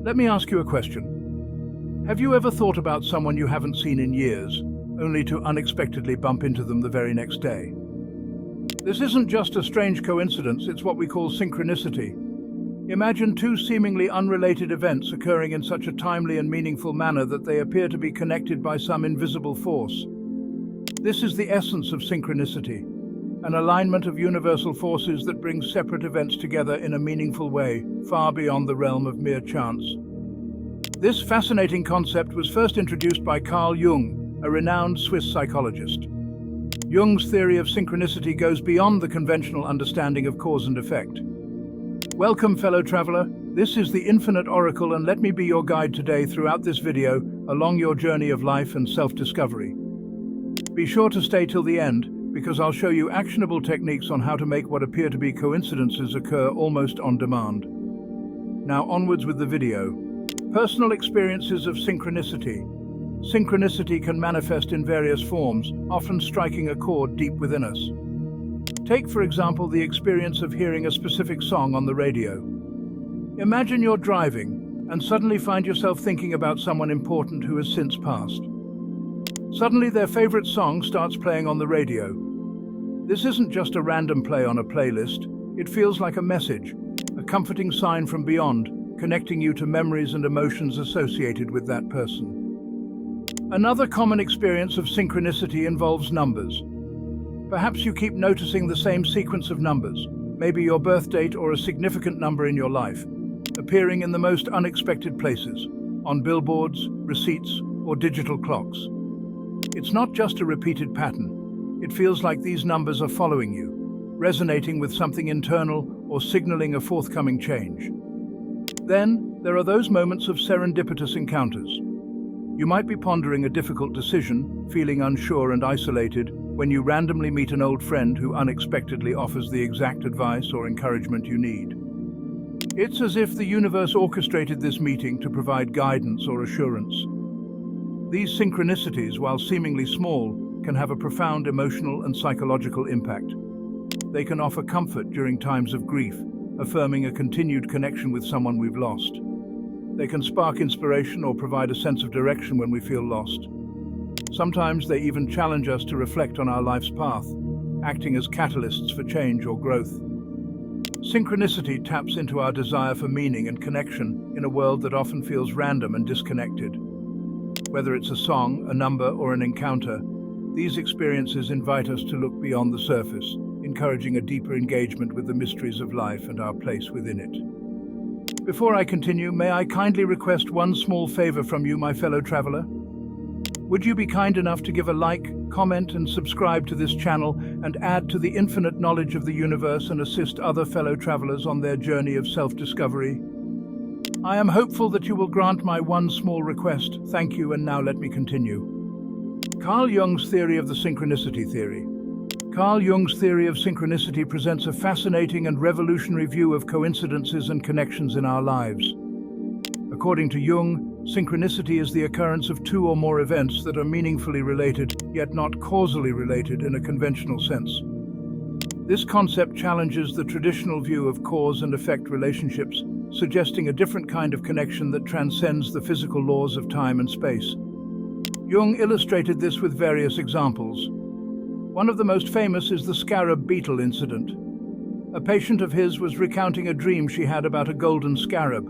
Let me ask you a question. Have you ever thought about someone you haven't seen in years, only to unexpectedly bump into them the very next day? This isn't just a strange coincidence, it's what we call synchronicity. Imagine two seemingly unrelated events occurring in such a timely and meaningful manner that they appear to be connected by some invisible force. This is the essence of synchronicity, an alignment of universal forces that brings separate events together in a meaningful way, far beyond the realm of mere chance. This fascinating concept was first introduced by Carl Jung, a renowned Swiss psychologist. Jung's theory of synchronicity goes beyond the conventional understanding of cause and effect. Welcome, fellow traveler. This is the Infinite Oracle, and let me be your guide today throughout this video along your journey of life and self-discovery. Be sure to stay till the end, because I'll show you actionable techniques on how to make what appear to be coincidences occur almost on demand. Now onwards with the video. Personal experiences of synchronicity. Synchronicity can manifest in various forms, often striking a chord deep within us. Take, for example, the experience of hearing a specific song on the radio. Imagine you're driving and suddenly find yourself thinking about someone important who has since passed. Suddenly, their favorite song starts playing on the radio. This isn't just a random play on a playlist. It feels like a message, a comforting sign from beyond, connecting you to memories and emotions associated with that person. Another common experience of synchronicity involves numbers. Perhaps you keep noticing the same sequence of numbers, maybe your birth date or a significant number in your life, appearing in the most unexpected places, on billboards, receipts, or digital clocks. It's not just a repeated pattern. It feels like these numbers are following you, resonating with something internal or signaling a forthcoming change. Then, there are those moments of serendipitous encounters. You might be pondering a difficult decision, feeling unsure and isolated, when you randomly meet an old friend who unexpectedly offers the exact advice or encouragement you need. It's as if the universe orchestrated this meeting to provide guidance or assurance. These synchronicities, while seemingly small, can have a profound emotional and psychological impact. They can offer comfort during times of grief, affirming a continued connection with someone we've lost. They can spark inspiration or provide a sense of direction when we feel lost. Sometimes they even challenge us to reflect on our life's path, acting as catalysts for change or growth. Synchronicity taps into our desire for meaning and connection in a world that often feels random and disconnected. Whether it's a song, a number, or an encounter, these experiences invite us to look beyond the surface, encouraging a deeper engagement with the mysteries of life and our place within it. Before I continue, may I kindly request one small favor from you, my fellow traveler? Would you be kind enough to give a like, comment, and subscribe to this channel and add to the infinite knowledge of the universe and assist other fellow travelers on their journey of self-discovery? I am hopeful that you will grant my one small request. Thank you, and now let me continue. Carl Jung's theory of the synchronicity theory. Carl Jung's theory of synchronicity presents a fascinating and revolutionary view of coincidences and connections in our lives. According to Jung, synchronicity is the occurrence of two or more events that are meaningfully related, yet not causally related in a conventional sense. This concept challenges the traditional view of cause and effect relationships, suggesting a different kind of connection that transcends the physical laws of time and space. Jung illustrated this with various examples. One of the most famous is the scarab beetle incident. A patient of his was recounting a dream she had about a golden scarab.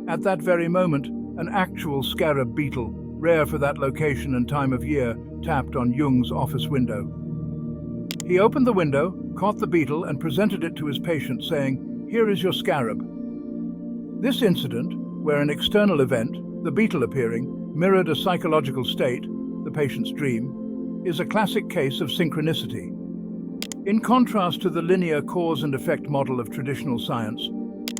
At that very moment, an actual scarab beetle, rare for that location and time of year, tapped on Jung's office window. He opened the window, caught the beetle, and presented it to his patient, saying, "Here is your scarab." This incident, where an external event, the beetle appearing, mirrored a psychological state, the patient's dream, is a classic case of synchronicity. In contrast to the linear cause and effect model of traditional science,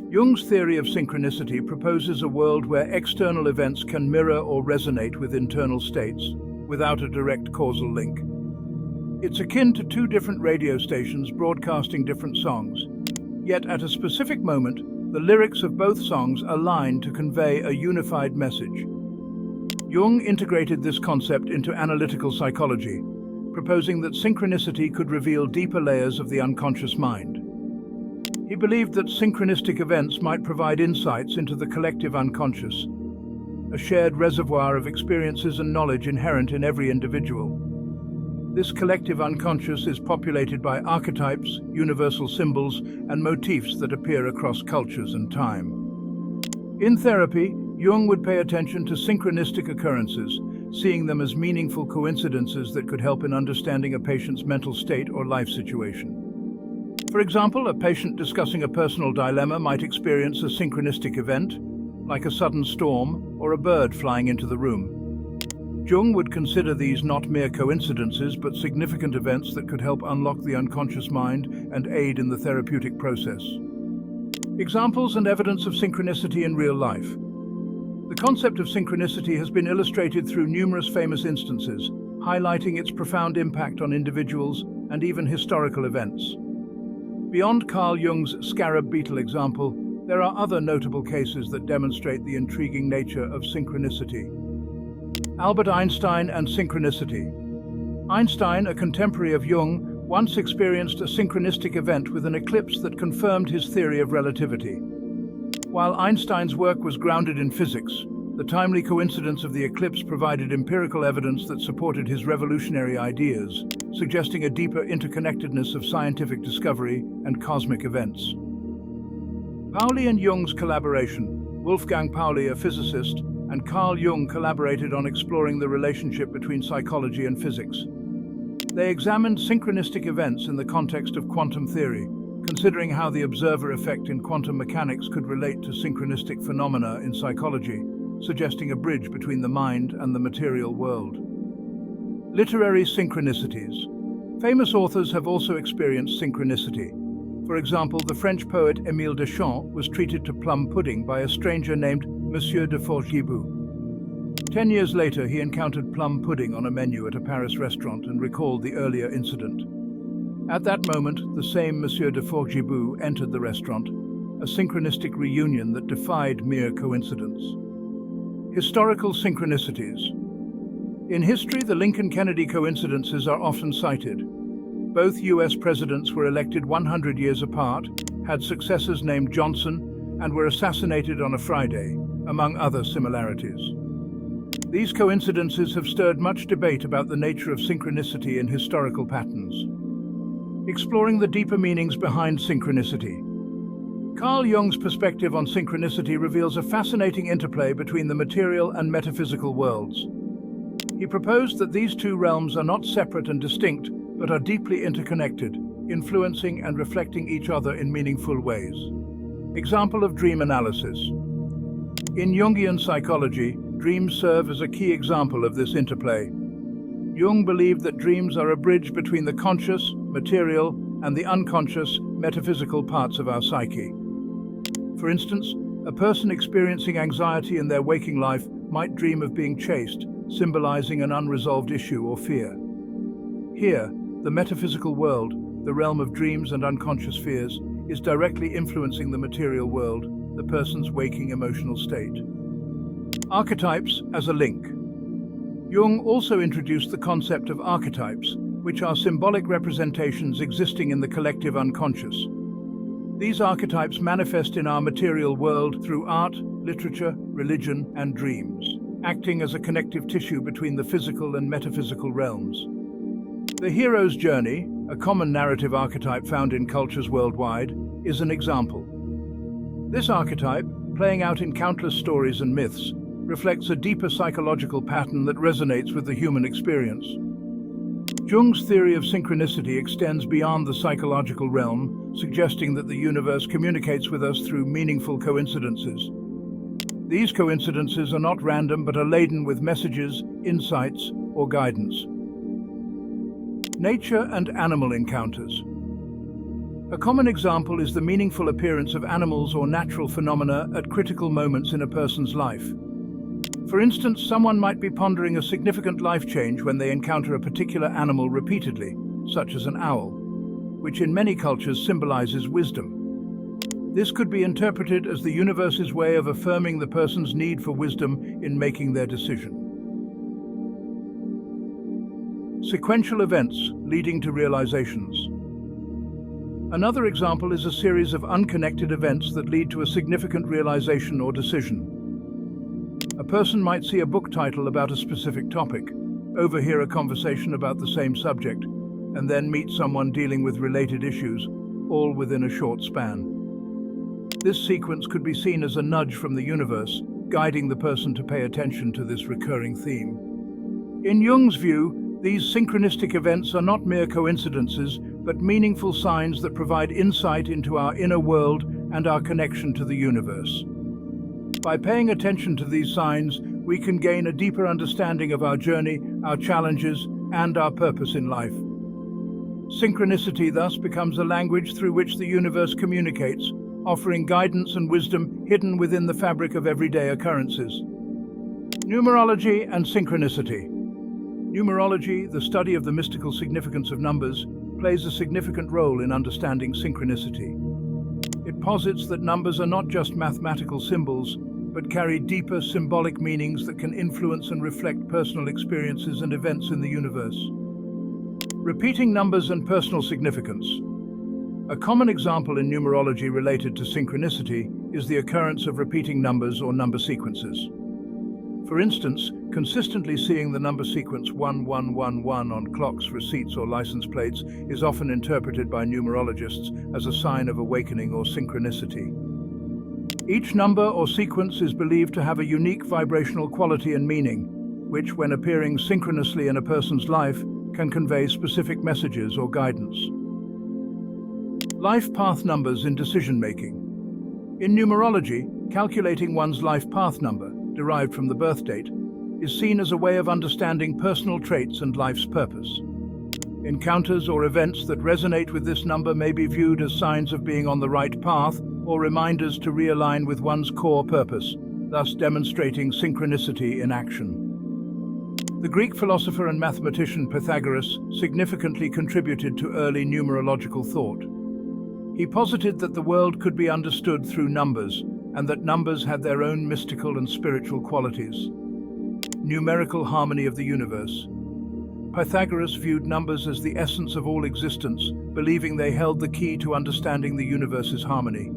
Jung's theory of synchronicity proposes a world where external events can mirror or resonate with internal states, without a direct causal link. It's akin to two different radio stations broadcasting different songs, yet at a specific moment, the lyrics of both songs align to convey a unified message. Jung integrated this concept into analytical psychology, proposing that synchronicity could reveal deeper layers of the unconscious mind. He believed that synchronistic events might provide insights into the collective unconscious, a shared reservoir of experiences and knowledge inherent in every individual. This collective unconscious is populated by archetypes, universal symbols, and motifs that appear across cultures and time. In therapy, Jung would pay attention to synchronistic occurrences, seeing them as meaningful coincidences that could help in understanding a patient's mental state or life situation. For example, a patient discussing a personal dilemma might experience a synchronistic event, like a sudden storm or a bird flying into the room. Jung would consider these not mere coincidences, but significant events that could help unlock the unconscious mind and aid in the therapeutic process. Examples and evidence of synchronicity in real life. The concept of synchronicity has been illustrated through numerous famous instances, highlighting its profound impact on individuals and even historical events. Beyond Carl Jung's scarab beetle example, there are other notable cases that demonstrate the intriguing nature of synchronicity. Albert Einstein and synchronicity. Einstein, a contemporary of Jung, once experienced a synchronistic event with an eclipse that confirmed his theory of relativity. While Einstein's work was grounded in physics, the timely coincidence of the eclipse provided empirical evidence that supported his revolutionary ideas, suggesting a deeper interconnectedness of scientific discovery and cosmic events. Pauli and Jung's collaboration. Wolfgang Pauli, a physicist, and Carl Jung collaborated on exploring the relationship between psychology and physics. They examined synchronistic events in the context of quantum theory, considering how the observer effect in quantum mechanics could relate to synchronistic phenomena in psychology, suggesting a bridge between the mind and the material world. Literary synchronicities. Famous authors have also experienced synchronicity. For example, the French poet Émile Deschamps was treated to plum pudding by a stranger named Monsieur de Forgibou. 10 years later, he encountered plum pudding on a menu at a Paris restaurant and recalled the earlier incident. At that moment, the same Monsieur de Forgibou entered the restaurant, a synchronistic reunion that defied mere coincidence. Historical synchronicities. In history, the Lincoln-Kennedy coincidences are often cited. Both U.S. presidents were elected 100 years apart, had successors named Johnson, and were assassinated on a Friday, among other similarities. These coincidences have stirred much debate about the nature of synchronicity in historical patterns. Exploring the deeper meanings behind synchronicity. Carl Jung's perspective on synchronicity reveals a fascinating interplay between the material and metaphysical worlds. He proposed that these two realms are not separate and distinct, but are deeply interconnected, influencing and reflecting each other in meaningful ways. Example of dream analysis. In Jungian psychology, dreams serve as a key example of this interplay. Jung believed that dreams are a bridge between the conscious, material, and the unconscious, metaphysical parts of our psyche. For instance, a person experiencing anxiety in their waking life might dream of being chased, symbolizing an unresolved issue or fear. Here, the metaphysical world, the realm of dreams and unconscious fears, is directly influencing the material world, the person's waking emotional state. Archetypes as a link. Jung also introduced the concept of archetypes, which are symbolic representations existing in the collective unconscious. These archetypes manifest in our material world through art, literature, religion, and dreams, acting as a connective tissue between the physical and metaphysical realms. The hero's journey, a common narrative archetype found in cultures worldwide, is an example. This archetype, playing out in countless stories and myths, reflects a deeper psychological pattern that resonates with the human experience. Jung's theory of synchronicity extends beyond the psychological realm, suggesting that the universe communicates with us through meaningful coincidences. These coincidences are not random but are laden with messages, insights, or guidance. Nature and animal encounters. A common example is the meaningful appearance of animals or natural phenomena at critical moments in a person's life. For instance, someone might be pondering a significant life change when they encounter a particular animal repeatedly, such as an owl, which in many cultures symbolizes wisdom. This could be interpreted as the universe's way of affirming the person's need for wisdom in making their decision. Sequential events leading to realizations. Another example is a series of unconnected events that lead to a significant realization or decision. A person might see a book title about a specific topic, overhear a conversation about the same subject, and then meet someone dealing with related issues, all within a short span. This sequence could be seen as a nudge from the universe, guiding the person to pay attention to this recurring theme. In Jung's view, these synchronistic events are not mere coincidences, but meaningful signs that provide insight into our inner world and our connection to the universe. By paying attention to these signs, we can gain a deeper understanding of our journey, our challenges, and our purpose in life. Synchronicity thus becomes a language through which the universe communicates, offering guidance and wisdom hidden within the fabric of everyday occurrences. Numerology and synchronicity. Numerology, the study of the mystical significance of numbers, plays a significant role in understanding synchronicity. It posits that numbers are not just mathematical symbols, but carry deeper symbolic meanings that can influence and reflect personal experiences and events in the universe. Repeating numbers and personal significance. A common example in numerology related to synchronicity is the occurrence of repeating numbers or number sequences. For instance, consistently seeing the number sequence 1111 on clocks, receipts, or license plates is often interpreted by numerologists as a sign of awakening or synchronicity. Each number or sequence is believed to have a unique vibrational quality and meaning, which, when appearing synchronously in a person's life, can convey specific messages or guidance. Life path numbers in decision-making. In numerology, calculating one's life path number, derived from the birth date, is seen as a way of understanding personal traits and life's purpose. Encounters or events that resonate with this number may be viewed as signs of being on the right path or reminders to realign with one's core purpose, thus demonstrating synchronicity in action. The Greek philosopher and mathematician Pythagoras significantly contributed to early numerological thought. He posited that the world could be understood through numbers, and that numbers had their own mystical and spiritual qualities. Numerical harmony of the universe. Pythagoras viewed numbers as the essence of all existence, believing they held the key to understanding the universe's harmony.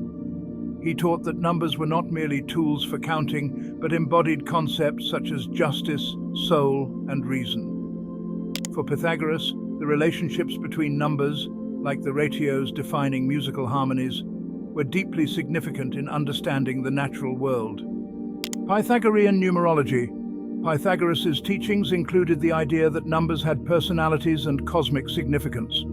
He taught that numbers were not merely tools for counting, but embodied concepts such as justice, soul, and reason. For Pythagoras, the relationships between numbers, like the ratios defining musical harmonies, were deeply significant in understanding the natural world. Pythagorean numerology. Pythagoras' teachings included the idea that numbers had personalities and cosmic significance.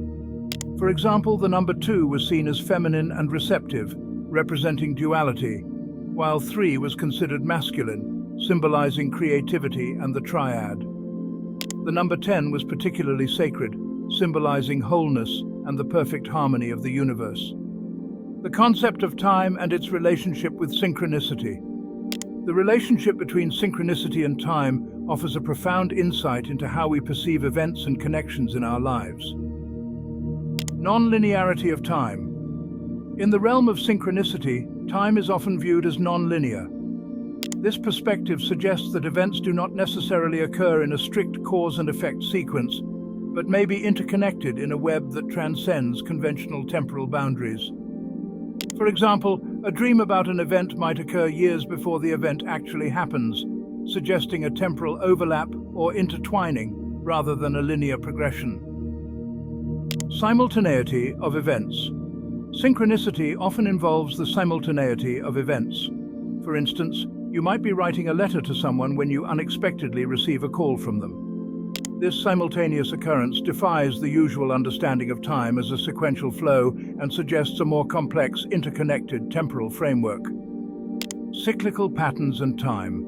For example, the number 2 was seen as feminine and receptive, representing duality, while 3 was considered masculine, symbolizing creativity and the triad. The number 10 was particularly sacred, symbolizing wholeness and the perfect harmony of the universe. The concept of time and its relationship with synchronicity. The relationship between synchronicity and time offers a profound insight into how we perceive events and connections in our lives. Non-linearity of time. In the realm of synchronicity, time is often viewed as non-linear. This perspective suggests that events do not necessarily occur in a strict cause and effect sequence, but may be interconnected in a web that transcends conventional temporal boundaries. For example, a dream about an event might occur years before the event actually happens, suggesting a temporal overlap or intertwining rather than a linear progression. Simultaneity of events. Synchronicity often involves the simultaneity of events. For instance, you might be writing a letter to someone when you unexpectedly receive a call from them. This simultaneous occurrence defies the usual understanding of time as a sequential flow and suggests a more complex, interconnected temporal framework. Cyclical patterns and time.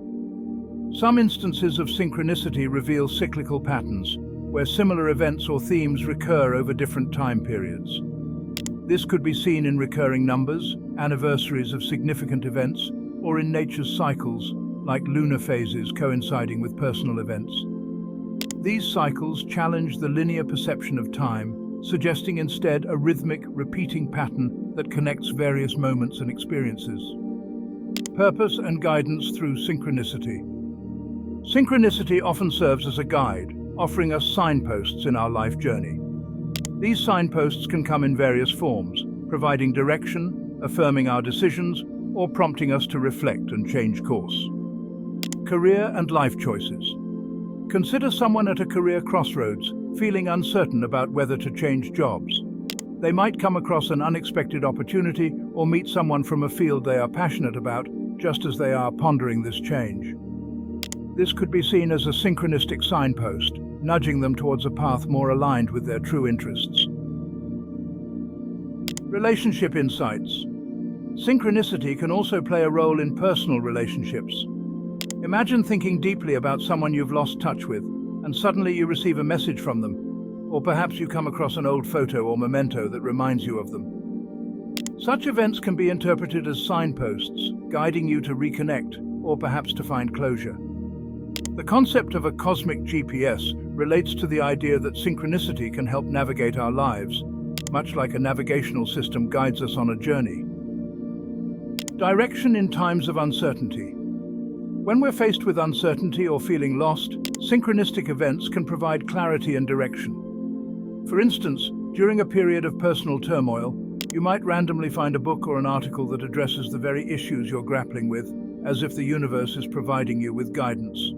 Some instances of synchronicity reveal cyclical patterns, where similar events or themes recur over different time periods. This could be seen in recurring numbers, anniversaries of significant events, or in nature's cycles, like lunar phases coinciding with personal events. These cycles challenge the linear perception of time, suggesting instead a rhythmic, repeating pattern that connects various moments and experiences. Purpose and guidance through synchronicity. Synchronicity often serves as a guide, offering us signposts in our life journey. These signposts can come in various forms, providing direction, affirming our decisions, or prompting us to reflect and change course. Career and life choices. Consider someone at a career crossroads, feeling uncertain about whether to change jobs. They might come across an unexpected opportunity or meet someone from a field they are passionate about, just as they are pondering this change. This could be seen as a synchronistic signpost, nudging them towards a path more aligned with their true interests. Relationship insights. Synchronicity can also play a role in personal relationships. Imagine thinking deeply about someone you've lost touch with, and suddenly you receive a message from them, or perhaps you come across an old photo or memento that reminds you of them. Such events can be interpreted as signposts, guiding you to reconnect, or perhaps to find closure. The concept of a cosmic GPS relates to the idea that synchronicity can help navigate our lives, much like a navigational system guides us on a journey. Direction in times of uncertainty. When we're faced with uncertainty or feeling lost, synchronistic events can provide clarity and direction. For instance, during a period of personal turmoil, you might randomly find a book or an article that addresses the very issues you're grappling with, as if the universe is providing you with guidance.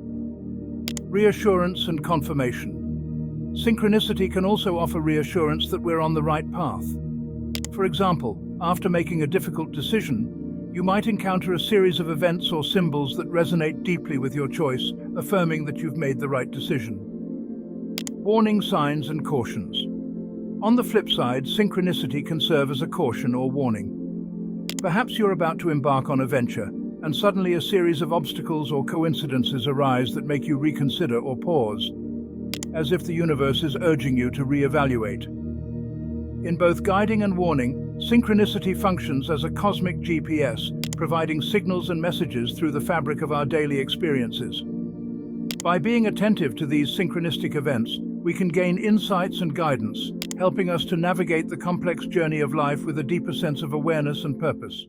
Reassurance and confirmation. Synchronicity can also offer reassurance that we're on the right path. For example, after making a difficult decision, you might encounter a series of events or symbols that resonate deeply with your choice, affirming that you've made the right decision. Warning signs and cautions. On the flip side, synchronicity can serve as a caution or warning. Perhaps you're about to embark on a venture, and suddenly a series of obstacles or coincidences arise that make you reconsider or pause, as if the universe is urging you to reevaluate. In both guiding and warning, synchronicity functions as a cosmic GPS, providing signals and messages through the fabric of our daily experiences. By being attentive to these synchronistic events, we can gain insights and guidance, helping us to navigate the complex journey of life with a deeper sense of awareness and purpose.